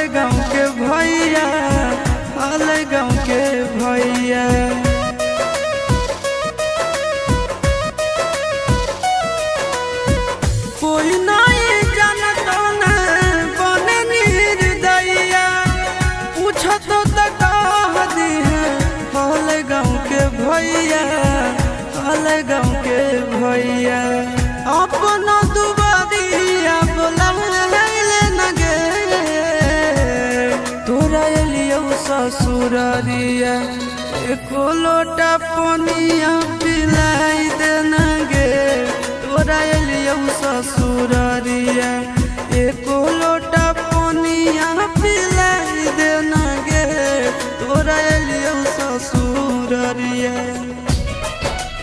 गाँव के भैया, हाले गाँव के भैया। कोई नहीं जानता न बने निर्दयिया, पूछो तो कह दी है हाले गाँव के भैया, हाले गाँव के भैया। अपना दुबारिया बोलाइले न गे, तोरा एलियो ससुरारिया एको लोटा पनिया पिला